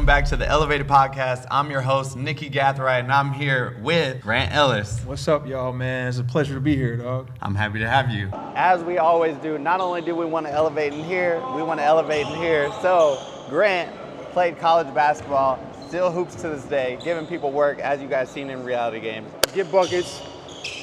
Welcome back to the Elevated Podcast. I'm your host, Nicky Gathrite, and I'm here with Grant Ellis. What's up, y'all, man? It's a pleasure to be here, dog. I'm happy to have you. As we always do, not only do we want to elevate in here, we want to elevate in here. So Grant played college basketball, still hoops to this day, giving people work, as you guys seen in reality games. Get buckets.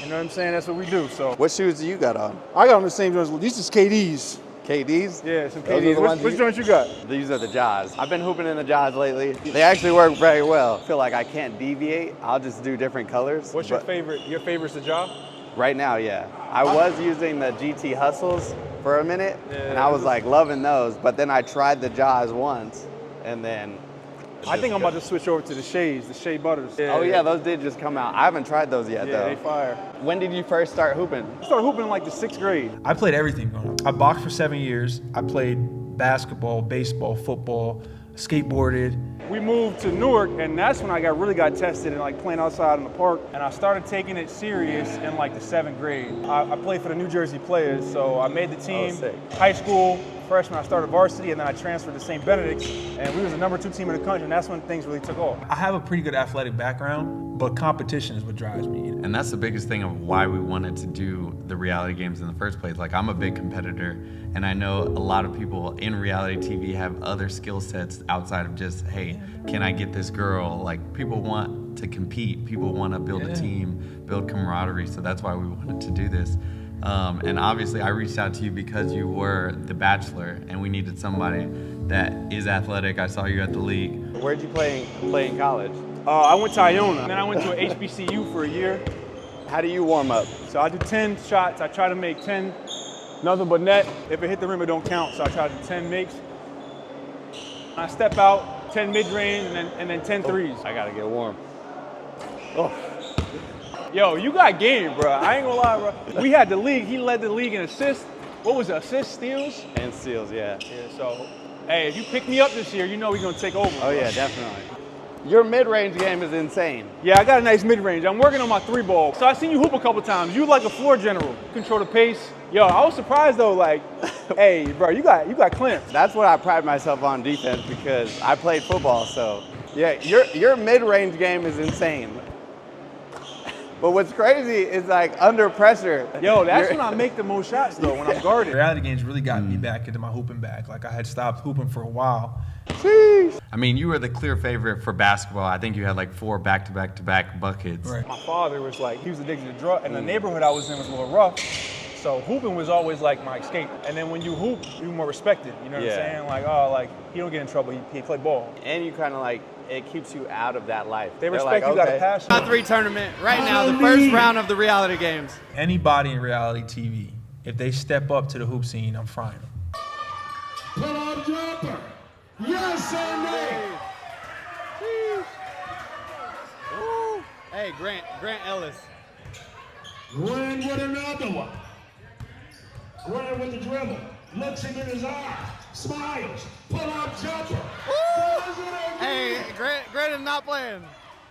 You know what I'm saying? That's what we do. So What shoes do you got on? I got on the same joints. These is KDs. KDs? Yeah, some Those are KDs. the ones Which joints you got? These are the Jaws. I've been hooping in the Jaws lately. They actually work very well. I feel like I can't deviate. I'll just do different colors. What's your favorite? Your favorite's the job? Right now, yeah. I was using the GT Hustles for a minute, and I was like loving those, but then I tried the Jaws once, and then I think I'm about to switch over to the Shades, the Shea Butters. Oh yeah, those did just come out. I haven't tried those yet though. Yeah, they fire. When did you first start hooping? I started hooping in like the 6th grade. I played everything growing up. I boxed for 7 years. I played basketball, baseball, football, skateboarded. We moved to Newark, and that's when I really got tested and like playing outside in the park. And I started taking it serious in like the 7th grade. I played for the New Jersey Players, so I made the team. sick. High school, freshman, I started varsity, and then I transferred to St. Benedict's, and we was the number 2 team in the country, and that's when things really took off. I have a pretty good athletic background, but competition is what drives me. And that's the biggest thing of why we wanted to do the reality games in the first place. Like, I'm a big competitor, and I know a lot of people in reality TV have other skill sets outside of just, hey, can I get this girl? Like, people want to compete. People want to build a team, build camaraderie. So that's why we wanted to do this. And obviously I reached out to you because you were the Bachelor and we needed somebody that is athletic. I saw you at the league. Where'd you play in college? I went to Iona, then I went to an HBCU for a year. How do you warm up? So I do 10 shots. I try to make 10, nothing but net. If it hit the rim, it don't count. So I try to do 10 makes. I step out, 10 mid-range, and then 10 threes. I gotta get warm. Oh. Yo, you got game, bro. I ain't gonna lie, bro. We had the league. He led the league in assists. What was it, assists, steals? And steals, yeah. Yeah, so, hey, if you pick me up this year, you know we're gonna take over. Oh yeah, definitely. Your mid-range game is insane. Yeah, I got a nice mid-range. I'm working on my 3-ball. So I seen you hoop a couple times. You like a floor general. Control the pace. Yo, I was surprised though, like, hey, bro, you got clamps. That's what I pride myself on defense because I played football, so yeah, your mid-range game is insane. But what's crazy is like under pressure. Yo, that's when I make the most shots though, when I'm guarded. Reality games really got me back into my hooping bag. Like I had stopped hooping for a while. Sheesh. I mean, you were the clear favorite for basketball. I think you had like 4 back-to-back-to-back buckets. Right. My father was like, he was addicted to drugs, and the neighborhood I was in was a little rough. So hooping was always like my escape. And then when you hoop, you're more respected. You know what I'm saying? Like, oh, like he don't get in trouble. He play ball. And you kind of like, it keeps you out of that life. They respect you, got a passion. Top 3 tournament right now, the first round of the reality games. Anybody in reality TV, if they step up to the hoop scene, I'm frying them. Put up jumper. Yes or no? Ooh. Hey, Grant Ellis. Grant with another one. Grant with the dribble. Looks him in his eye. Smiles. Pull up jumper. Hey, Grant is not playing.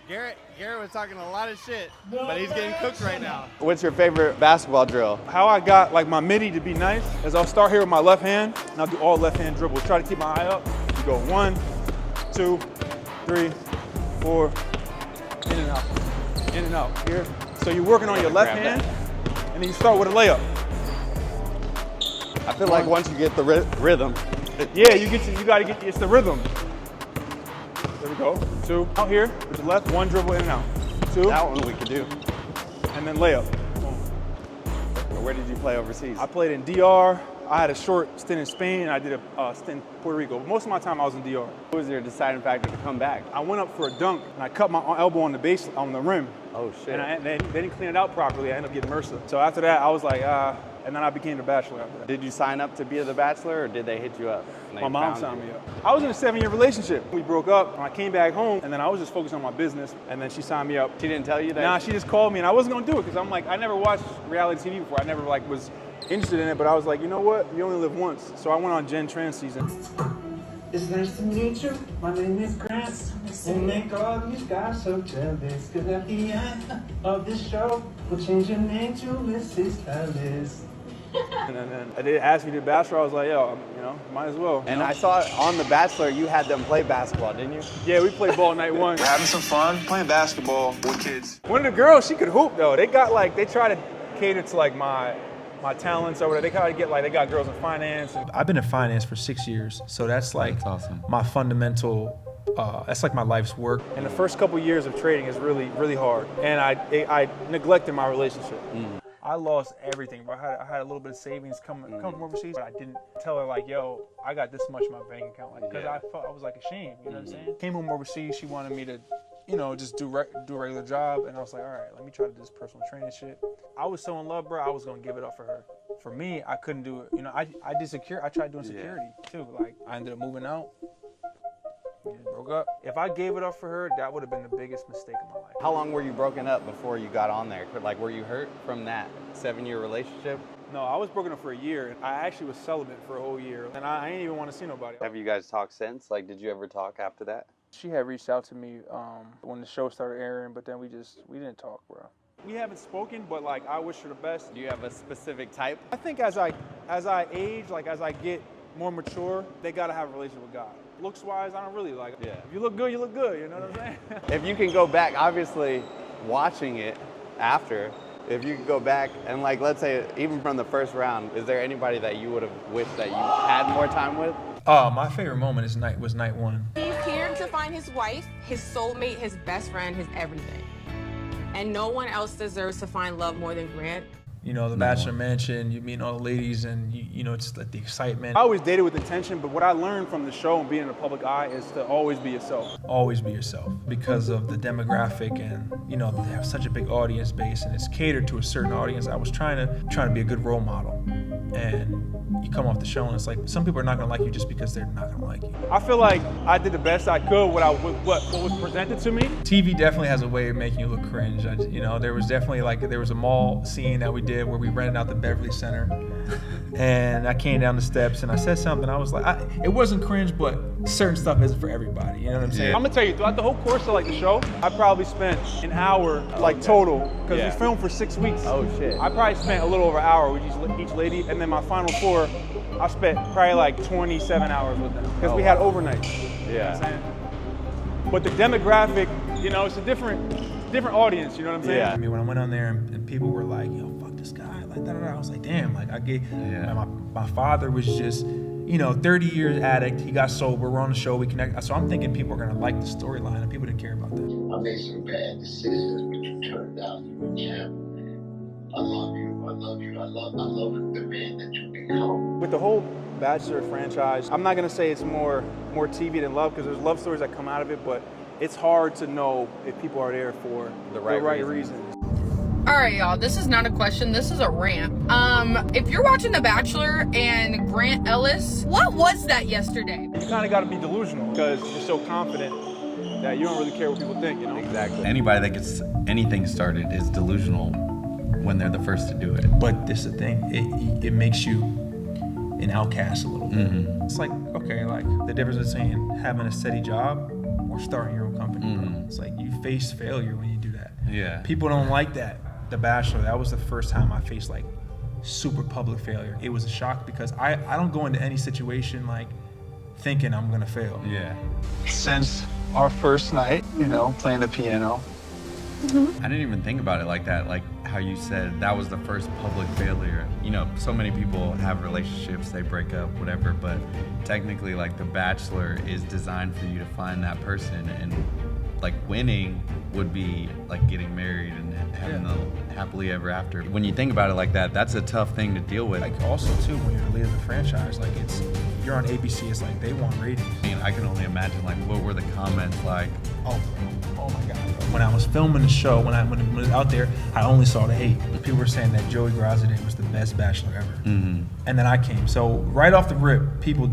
Garrett was talking a lot of shit, but he's getting cooked right now. What's your favorite basketball drill? How I got like my midi to be nice is I'll start here with my left hand, and I'll do all left hand dribbles. Try to keep my eye up. You go 1, 2, 3, 4, in and out, here. So you're working on your left hand, and then you start with a layup. I feel like once you get the rhythm. Yeah, you gotta get, it's the rhythm. There we go. 2, out here with the left, 1 dribble in and out. 2. That one we could do. And then layup. Where did you play overseas? I played in DR. I had a short stint in Spain, and I did a stint in Puerto Rico. Most of my time I was in DR. What was your deciding factor to come back? I went up for a dunk, and I cut my elbow on the base, on the rim. Oh, shit. And they didn't clean it out properly. I ended up getting MRSA. So after that, I was like, and then I became the Bachelor after that. Did you sign up to be the Bachelor, or did they hit you up? My mom signed me up. I was in a 7-year relationship. We broke up, and I came back home, and then I was just focused on my business, and then she signed me up. She didn't tell you that? Nah, she just called me, and I wasn't gonna do it, because I'm like, I never watched reality TV before. I never like was interested in it, but I was like, you know what? You only live once. So I went on Gen Trans season. It's nice to meet you. My name is Grant. And make all these guys so jealous. Cause at the end of this show, we'll change your name to Mrs. Ellis. And then they asked me to do Bachelor. I was like, yo, might as well. And I saw on The Bachelor you had them play basketball, didn't you? Yeah, we played ball night one. We're having some fun playing basketball with kids. One of the girls, she could hoop though. They try to cater to like my talents or whatever. They kind of get they got girls in finance. I've been in finance for 6 years, so that's awesome. My fundamental. That's like my life's work. And the first couple years of trading is really, really hard. And I neglected my relationship. I lost everything, bro. I had a little bit of savings come from overseas, but I didn't tell her like, yo, I got this much in my bank account, because I felt I was like ashamed. You know what I'm saying? Came home overseas. She wanted me to, just do a regular job, and I was like, all right, let me try to do this personal training shit. I was so in love, bro. I was gonna give it up for her. For me, I couldn't do it. I did security. I tried doing security too. Like I ended up moving out. We just broke up. If I gave it up for her, that would have been the biggest mistake of my life. How long were you broken up before you got on there? Like, were you hurt from that 7-year relationship? No, I was broken up for a year. I actually was celibate for a whole year, and I didn't even want to see nobody. Have you guys talked since? Like, did you ever talk after that? She had reached out to me when the show started airing, but then we didn't talk, bro. We haven't spoken, but like I wish her the best. Do you have a specific type? I think as I age, like as I get more mature, they gotta have a relationship with God. Looks wise, I don't really like. Yeah. If you look good, you look good. You know what I'm saying? If you can go back, obviously, watching it after, if you could go back and like, let's say, even from the first round, is there anybody that you would have wished that you had more time with? My favorite moment was night one. He's here to find his wife, his soulmate, his best friend, his everything. And no one else deserves to find love more than Grant. The Bachelor Mansion, you meet all the ladies, and it's like the excitement. I always dated with intention, but what I learned from the show and being in the public eye is to always be yourself. Always be yourself, because of the demographic, and they have such a big audience base, and it's catered to a certain audience. I was trying to be a good role model, and you come off the show and it's like some people are not gonna like you just because they're not gonna like you. I feel like I did the best I could with what was presented to me. TV definitely has a way of making you look cringe. There was definitely there was a mall scene that we did where we rented out the Beverly Center, and I came down the steps and I said something. I was like, it wasn't cringe, but certain stuff isn't for everybody. You know what I'm saying? I'm gonna tell you, throughout the whole course of the show, I probably spent an hour total, because we filmed for 6 weeks. Oh shit! I probably spent a little over an hour with each lady, and then my final 4, I spent probably 27 hours with them, because we had overnights. Yeah. You know what I'm saying? But the demographic, it's a different audience. You know what I'm saying? Yeah. I mean, when I went on there and people were like, "Yo, fuck this guy," like da-da-da, I was like, "Damn!" Like my father was just 30 years addict. He got sober. We're on the show. We connect. So I'm thinking people are gonna like the storyline, and people didn't care about that. I made some bad decisions, but you turned out you were champ. I love you. I love you. I love the man that you become. With the whole Bachelor franchise, I'm not gonna say it's more TV than love, because there's love stories that come out of it, but it's hard to know if people are there for the right reasons. All right, y'all, this is not a question, this is a rant. If you're watching The Bachelor and Grant Ellis, what was that yesterday? You kind of got to be delusional, because you're so confident that you don't really care what people think, Exactly. Anybody that gets anything started is delusional when they're the first to do it. But this is the thing, it makes you an outcast a little bit. Mm-hmm. It's like, okay, the difference between having a steady job or starting your own company. Bro. It's like you face failure when you do that. Yeah. People don't like that. The Bachelor, that was the first time I faced super public failure. It was a shock, because I don't go into any situation thinking I'm gonna fail. Yeah. Since our first night, playing the piano. I didn't even think about it like that. Like how you said, that was the first public failure. So many people have relationships, they break up, whatever, but technically The Bachelor is designed for you to find that person, and winning would be getting married and having the happily ever after. When you think about it like that, that's a tough thing to deal with. Also too, when you're the lead of the franchise, you're on ABC, it's they want ratings. I mean, I can only imagine what were the comments like. Oh my God. When I was filming the show, when it was out there, I only saw the hate. People were saying that Joey Grozade was the best Bachelor ever. Mm-hmm. And then I came. So right off the rip, people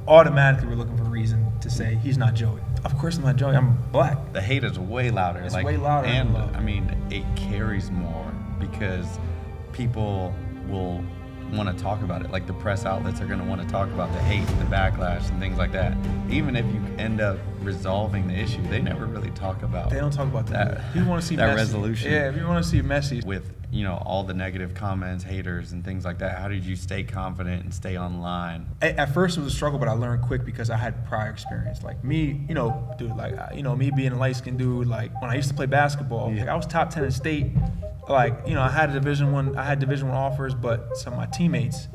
automatically were looking for a reason to say he's not Joey. Of course I'm not Joey, I'm black. The hate is way louder. It's way louder. And I mean, it carries more, because people will want to talk about it. Like the press outlets are going to want to talk about the hate, the backlash, and things like that. Even if you end up resolving the issue, they never really talk about. They don't talk about that. You want to see that messy. resolution. Yeah, if you want to see messy. With all the negative comments, haters, and things like that, how did you stay confident and stay online? At first it was a struggle, but I learned quick because I had prior experience. Like me, dude, like me being a light-skinned dude, like when I used to play basketball, like I was top 10 in state. Like, I had Division I offers, but some of my teammates,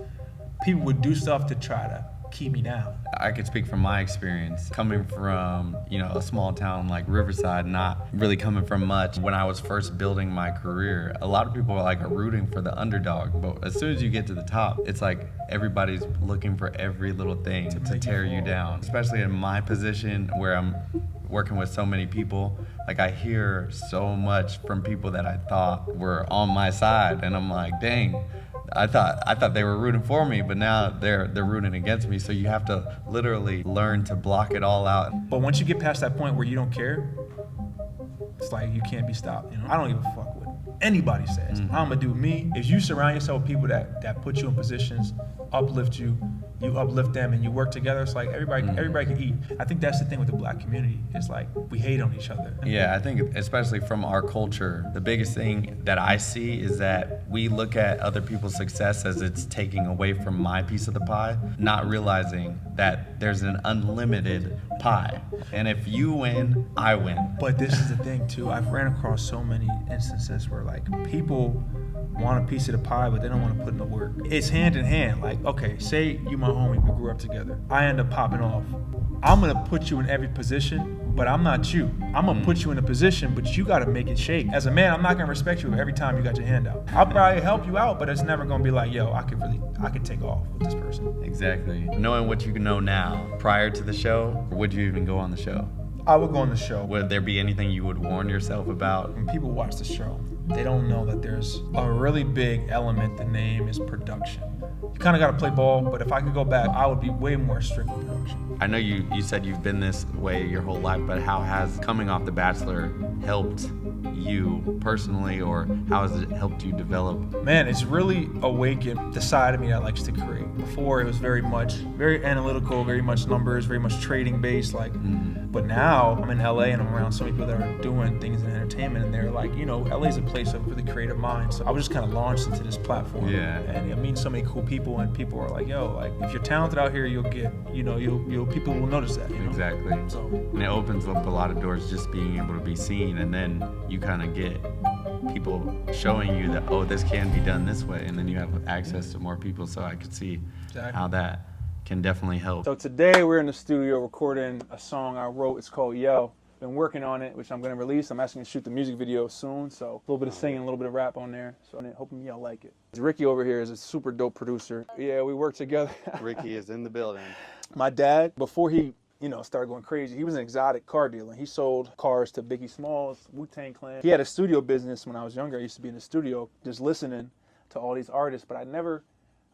people would do stuff to try to keep me down. I could speak from my experience coming from, a small town like Riverside, not really coming from much. When I was first building my career, a lot of people are rooting for the underdog, but as soon as you get to the top, it's like everybody's looking for every little thing to tear you down. Especially in my position where I'm working with so many people, like I hear so much from people that I thought were on my side, and I'm like, dang, I thought they were rooting for me, but now they're rooting against me. So you have to literally learn to block it all out. But once you get past that point where you don't care, it's like you can't be stopped. I don't give a fuck what anybody says. I'm gonna do me. If you surround yourself with people that put you in positions, uplift you, you uplift them, and you work together, it's like everybody can eat. I think that's the thing with the Black community. It's like we hate on each other. Yeah, I think especially from our culture, the biggest thing that I see is that we look at other people's success as it's taking away from my piece of the pie, not realizing that there's an unlimited pie. And if you win, I win. But this is the thing too, I've ran across so many instances where like people want a piece of the pie, but they don't want to put in the work. It's hand in hand. Like, okay, say you my homie, we grew up together. I end up popping off. I'm gonna put you in every position, but I'm not you. I'm gonna put you in a position, but you gotta make it shake. As a man, I'm not gonna respect you every time you got your hand out. I'll probably help you out, but it's never gonna be like, yo, I could take off with this person. Exactly. Knowing what you know now, prior to the show, would you even go on the show? I would go on the show. Would there be anything you would warn yourself about? When people watch the show, they don't know that there's a really big element. The name is production. You kind of got to play ball, but if I could go back, I would be way more strict with production. I know you said you've been this way your whole life, but how has coming off The Bachelor helped you personally, or how has it helped you develop? Man, it's really awakened the side of me that likes to create. Before, it was very analytical, very much numbers, very much trading based, but now I'm in LA and I'm around so many people that are doing things in entertainment, and they're like, LA's a place of really creative minds. So I was just kind of launched into this platform. Yeah. And I meet so many cool people, and people are like, yo, like if you're talented out here, you'll get, people will notice that. Exactly. So, and it opens up a lot of doors, just being able to be seen, and then you kind of get people showing you that, oh, this can be done this way, and then you have access to more people. So I could see how that can definitely help. So today we're in the studio recording a song I wrote. It's called Yo. Been working on it, which I'm going to release. I'm actually going to shoot the music video soon, so a little bit of singing, a little bit of rap on there. So hoping y'all like it. Ricky over here is a super dope producer. Yeah, we work together. Ricky is in the building. My dad, before he started going crazy, he was an exotic car dealer. He sold cars to Biggie Smalls, Wu-Tang Clan. He had a studio business when I was younger. I used to be in the studio just listening to all these artists, but I never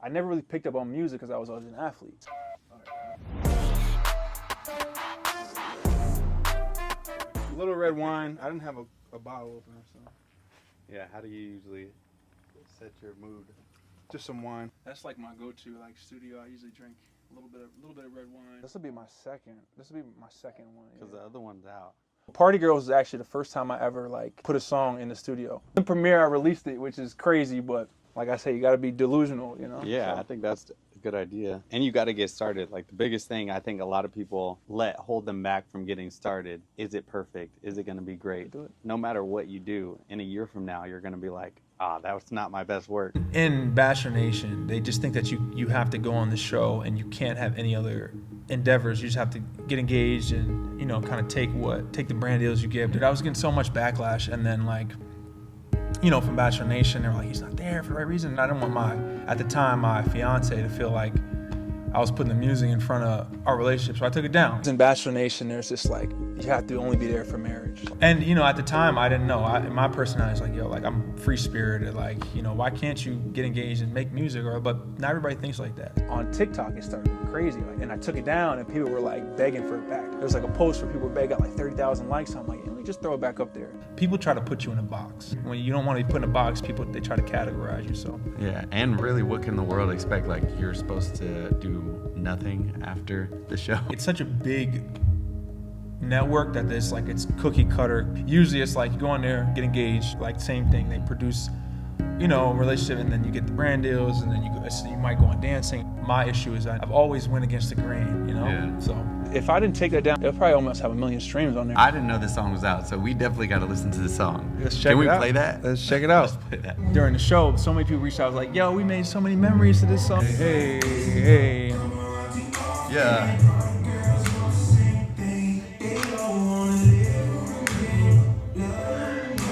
really picked up on music because I was always an athlete. Little red wine. I didn't have a bottle opener, so. Yeah, how do you usually set your mood? Just some wine. That's like my go-to, studio. I usually drink a little bit of red wine. This will be my second one. Because the other one's out. Party Girls is actually the first time I ever put a song in the studio. The premiere, I released it, which is crazy, but like I say, you got to be delusional, Yeah, So. I think that's a good idea. And you got to get started. Like the biggest thing I think a lot of people hold them back from getting started. Is it perfect? Is it going to be great? Do it. No matter what you do, in a year from now, you're going to be like, that was not my best work. In Bachelor Nation, they just think that you have to go on the show and you can't have any other endeavors. You just have to get engaged and, kind of take the brand deals you get. Dude, I was getting so much backlash, and then from Bachelor Nation, they were like, he's not there for the right reason. And I didn't want at the time, my fiance to feel like I was putting the music in front of our relationship, so I took it down. In Bachelor Nation, there's this you have to only be there for marriage. And at the time, I didn't know. My personality is like, yo, I'm free-spirited. Why can't you get engaged and make music? But not everybody thinks like that. On TikTok, it started going crazy. And I took it down, and people were begging for it back. There was a post where people were begging, got 30,000 likes. I'm like, me just throw it back up there. People try to put you in a box. When you don't want to be put in a box, they try to categorize you. So Yeah, and really, what can the world expect? Like, you're supposed to do nothing after the show. it's such a big network that it's cookie cutter. Usually it's like you go on there, get engaged, like same thing. They produce, a relationship, and then you get the brand deals, and then you might go on dancing. My issue is I've always went against the grain, Yeah. So if I didn't take that down, it'll probably almost have 1 million streams on there. I didn't know this song was out, so we definitely got to listen to the song. Let's check Can we it out. play that? Let's check it out. Let's play that. During the show, so many people reached out, like, yo, we made so many memories to this song. Hey. Yeah.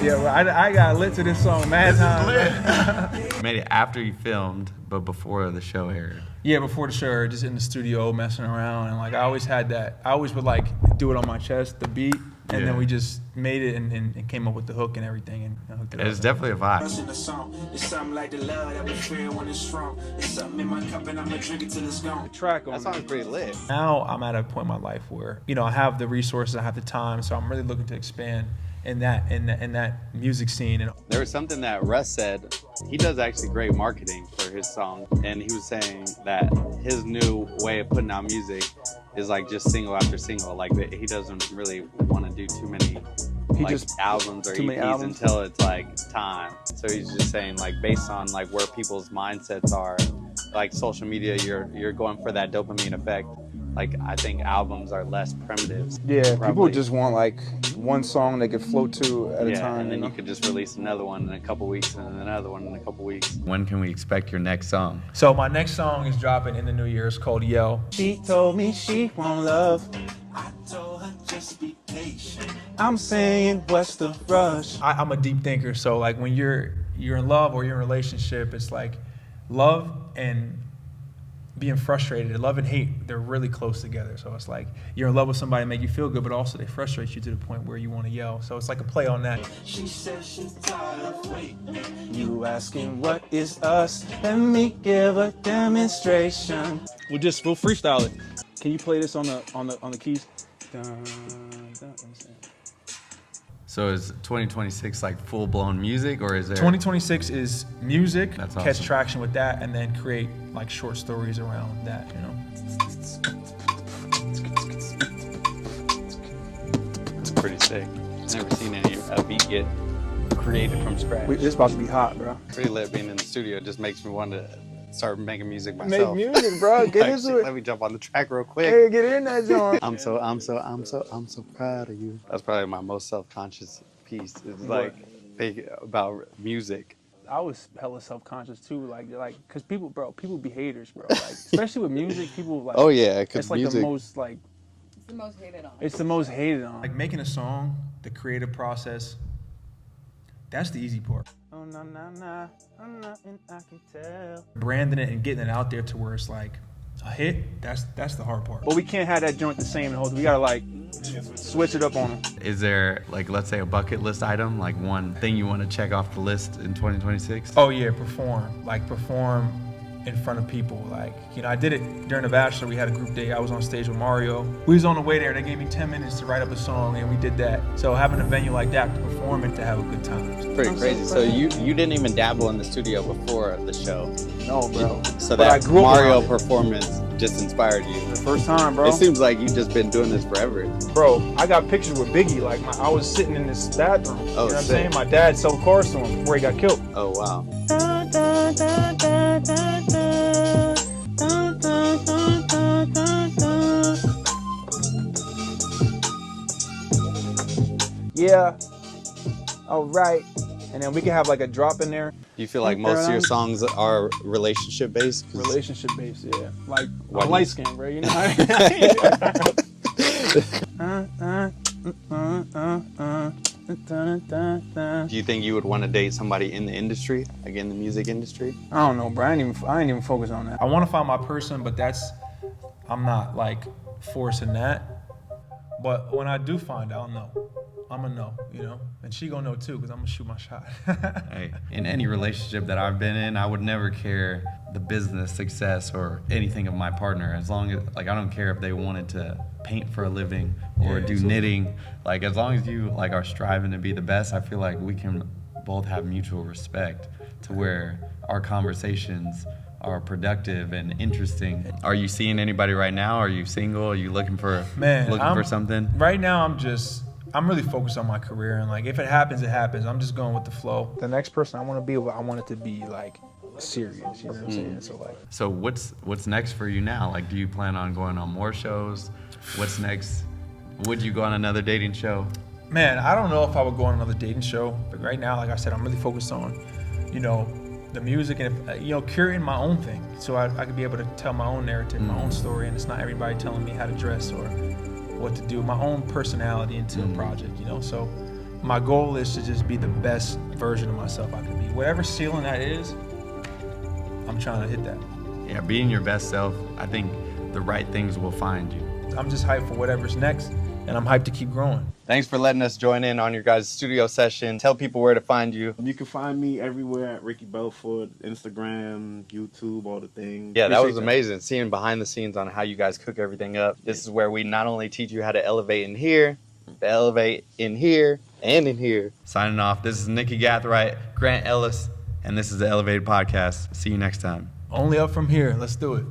Yeah, well, I got lit to this song mad times. Made it after you filmed, but before the show aired. Yeah, before the show, just in the studio messing around, and like I always had that. I always would like do it on my chest, the beat, and then we just made it and came up with the hook and everything, and hooked it up. It's definitely a vibe. It's something like the love that we feel when it's strong. It's something in my cup and I'ma drink it till it's gone. The track on That song's pretty lit. Now I'm at a point in my life where I have the resources, I have the time, so I'm really looking to expand in that music scene. And There was something that Russ said. He does actually great marketing for his song, and he was saying that his new way of putting out music is like just single after single. Like he doesn't really want to do too many albums or EPs until it's like time. So he's just saying, like, based on like where people's mindsets are, like social media, you're going for that dopamine effect. Like, I think albums are less primitive. Yeah, probably. people just want like one song they could float to at a time. And then you could just release another one in a couple weeks and another one in a couple weeks. When can we expect your next song? so my next song is dropping in the new year. It's called Yo. She told me she won't love. I told her just be patient. I'm saying what's the rush? I'm a deep thinker, so like when you're in love or you're in a relationship, it's like love and being frustrated. Love and hate, they're really close together. So it's like you're in love with somebody, make you feel good, but also they frustrate you to the point where you want to yell. So it's like a play on that. She says she's tired of waiting. You asking what is us? Let me give a demonstration. We'll freestyle it. Can you play this on the keys? Dun, dun, dun. So is 2026 like full-blown music, or is there... 2026 is music, That's catch awesome. traction with that, and then create like short stories around that, It's pretty sick. Never seen a beat get created from scratch. This about to be hot, bro. Pretty lit being in the studio. It just makes me want to start making music myself. Make music, bro. Get Like, into it. Let me jump on the track real quick. Hey, get in that joint. I'm so proud of you. That's probably my most self-conscious piece. It's like think about music. I was hella self-conscious too, like, cause people be haters, bro. Like, especially with music, people like. Oh yeah, because it's like music. the most like. It's the most hated on. It's the most hated on. Like making a song, the creative process. That's the easy part. Oh no no no, I'm nothing I can tell. Branding it and getting it out there to where it's like a hit. That's the hard part. But we can't have that joint the same the whole. We gotta like switch it up on them. Is there, like, let's say a bucket list item, like one thing you want to check off the list in 2026? Oh yeah, perform. Like perform in front of people. Like, I did it during the Bachelor. We had a group day. I was on stage with Mario. We was on the way there. They gave me 10 minutes to write up a song, and we did that. So having a venue like that to perform and to have a good time. It's pretty crazy. So you didn't even dabble in the studio before the show. No, bro. So But I that grew up Mario around it. performance just inspired you. The first time, bro. It seems like you've just been doing this forever. Bro, I got pictures with Biggie. Like, I was sitting in this bathroom. You know what I'm sick. saying? My dad sold cars to him before he got killed. Oh wow. Da, da, da, da, da, da. Da, da, da, da, da, da. Yeah. All right. And then we can have like a drop in there. Do you feel like most of your songs are relationship based? Relationship based, yeah. Like, Why I'm do light you- skinned, bro. You know Do you think you would want to date somebody in the industry, like in the music industry? I don't know, bro. I ain't even focus on that. I want to find my person, but I'm not like forcing that. But when I do find out, I'll know. I'm gonna know, you know? And she gonna know too, because I'm gonna shoot my shot. Hey, in any relationship that I've been in, I would never care the business success or anything of my partner. As long as, like, I don't care if they wanted to paint for a living or do knitting. Like, as long as you, like, are striving to be the best, I feel like we can both have mutual respect to where our conversations are productive and interesting. Are you seeing anybody right now? Are you single? Are you looking for something? Right now, I'm really focused on my career, and like if it happens, it happens. I'm just going with the flow. The next person I want to be with, I want it to be like serious. You know what I'm saying? So what's next for you now? Like, do you plan on going on more shows? What's next? Would you go on another dating show? Man, I don't know if I would go on another dating show, but right now, like I said, I'm really focused on, you know, the music and, you know, curating my own thing, so I could be able to tell my own narrative, my own story, and it's not everybody telling me how to dress or what to do, my own personality into a project, you know? So my goal is to just be the best version of myself I can be. Whatever ceiling that is, I'm trying to hit that. Yeah, being your best self, I think the right things will find you. I'm just hyped for whatever's next, and I'm hyped to keep growing. Thanks for letting us join in on your guys' studio session. Tell people where to find you. You can find me everywhere at Ricky Belfort, Instagram, YouTube, all the things. Yeah, that was amazing, seeing behind the scenes on how you guys cook everything up. This is where we not only teach you how to elevate in here, but elevate in here and in here. Signing off, this is Nicky Gathrite, Grant Ellis, and this is the Elevated Podcast. See you next time. Only up from here. Let's do it.